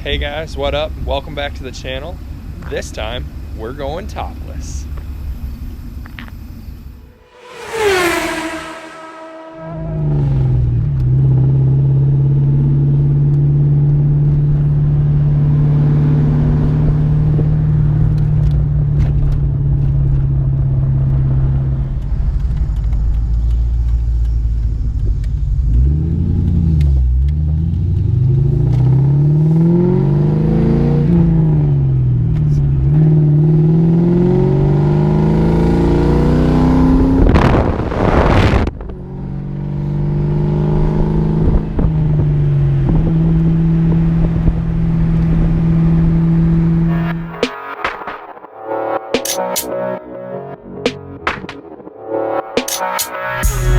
Hey guys, what up? Welcome back to the channel. This time, we're going topless.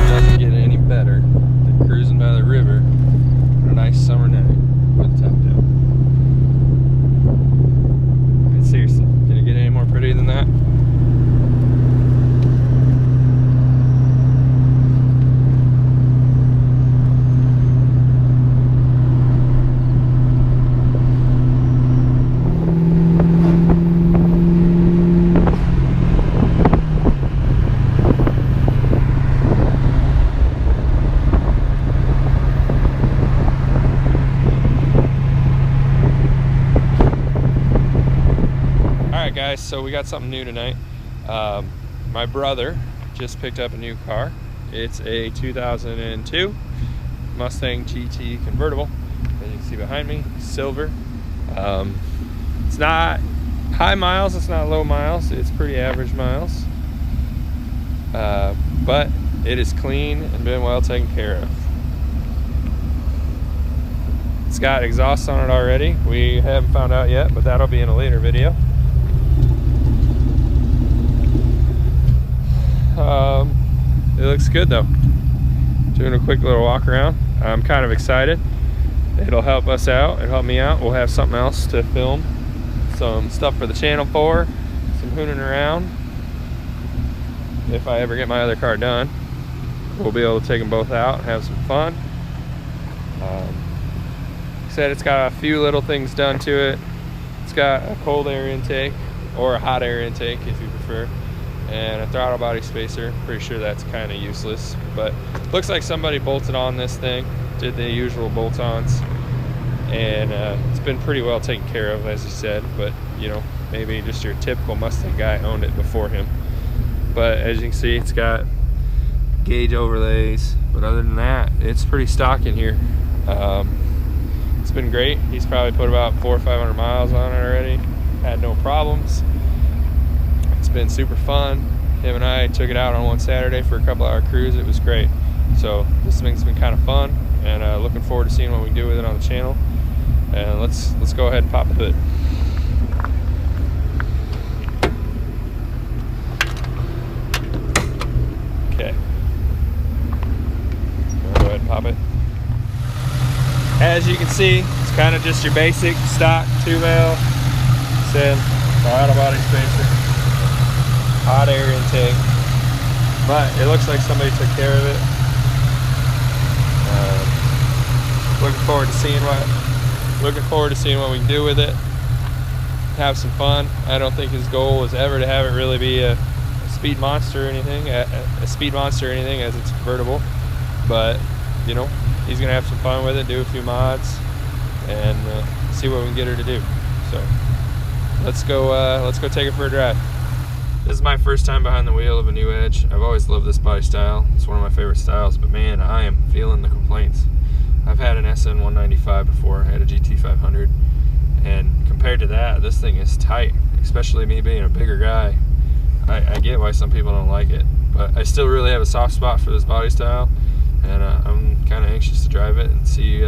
Doesn't get any better than cruising by the river on a nice summer night with the top down. I mean, seriously, can it get any more pretty than that? Alright guys, so we got something new tonight. My brother just picked up a new car. It's a 2002 Mustang Gt convertible, as you can see behind me, silver. It's not high miles, it's not low miles, it's pretty average miles. But it is clean and been well taken care of. It's got exhaust on it already. We haven't found out yet, but that'll be in a later video. It looks good though. Doing a quick little walk around. I'm kind of excited. It'll help us out. It'll help me out. We'll have something else to film. Some stuff for the channel for. Some hooning around. If I ever get my other car done, we'll be able to take them both out and have some fun. Like I said, it's got a few little things done to it. It's got a cold air intake, or a hot air intake if you prefer, and a throttle body spacer. Pretty sure that's kind of useless, but looks like somebody bolted on this thing, did the usual bolt-ons, and it's been pretty well taken care of, as he said. But you know, maybe just your typical Mustang guy owned it before him. But as you can see, it's got gauge overlays, but other than that, it's pretty stock in here. It's been great. He's probably put about 400 or 500 miles on it already. Had no problems. It's been super fun. Him and I took it out on one Saturday for a couple-hour cruise. It was great. So this thing's been kind of fun, and looking forward to seeing what we can do with it on the channel. And let's go ahead and pop the hood. Okay. Go ahead and pop it. As you can see, it's kind of just your basic stock 2-valve, said throttle body spacer, hot air intake, but it looks like somebody took care of it. Looking forward to seeing what we can do with it. Have some fun. I don't think his goal is ever to have it really be a speed monster or anything, as it's convertible. But you know, he's gonna have some fun with it, do a few mods, and see what we can get her to do. So let's go take it for a drive. This is my first time behind the wheel of a new Edge. I've always loved this body style. It's one of my favorite styles, but man, I am feeling the complaints. I've had an SN 195 before. I had a GT 500, and compared to that, this thing is tight, especially me being a bigger guy. I get why some people don't like it, but I still really have a soft spot for this body style, and I'm kind of anxious to drive it and see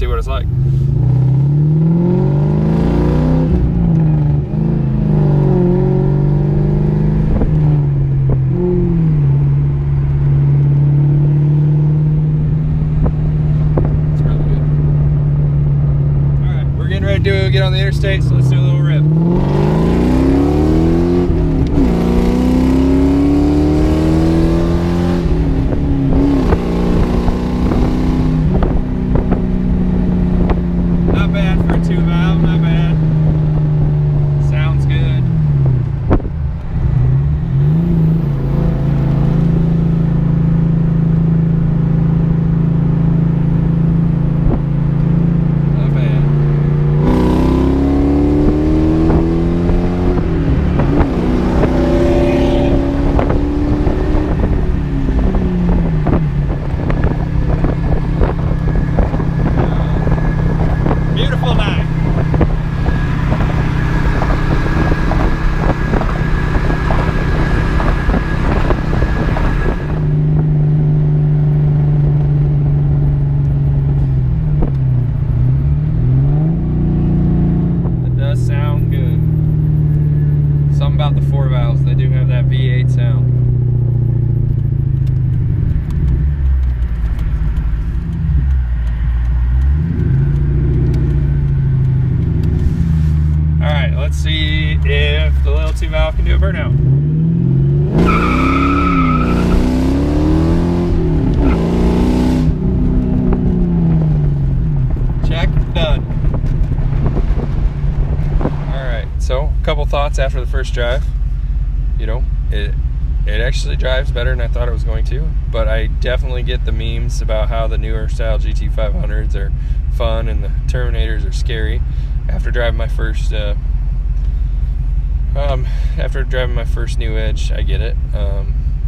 what it's like. It's really good. All right, we're getting ready to get on the interstate, so let's do a little rip. Not bad for a let's see if the little 2 valve can do a burnout. Check, done. Alright, so a couple thoughts after the first drive. You know, it actually drives better than I thought it was going to, but I definitely get the memes about how the newer style GT500s are fun and the Terminators are scary. After driving my first new Edge, I get it.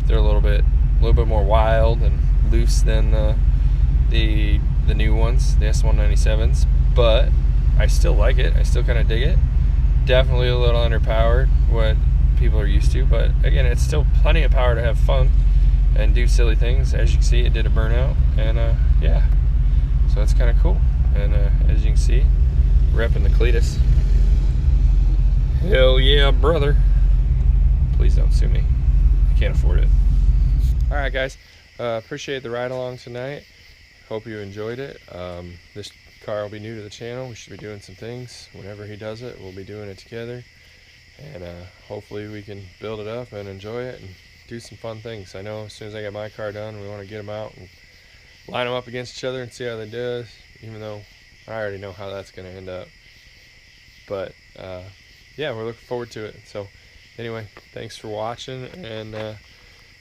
They're a little bit more wild and loose than the new ones, the S197s, but I still like it. I still kind of dig it. Definitely a little underpowered, what people are used to, but again, it's still plenty of power to have fun and do silly things. As you can see, it did a burnout, and yeah, so that's kind of cool. And as you can see, repping the Cletus. Hell yeah, brother. Please don't sue me. I can't afford it. All right, guys, appreciate the ride along tonight. Hope you enjoyed it. This car will be new to the channel. We should be doing some things. Whenever he does it, we'll be doing it together. And hopefully we can build it up and enjoy it and do some fun things. I know as soon as I get my car done, we want to get them out and line them up against each other and see how they do, even though I already know how that's going to end up. But yeah, we're looking forward to it. So anyway, thanks for watching, and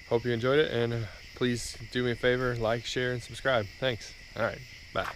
hope you enjoyed it. And please do me a favor, like, share, and subscribe. Thanks. All right, bye.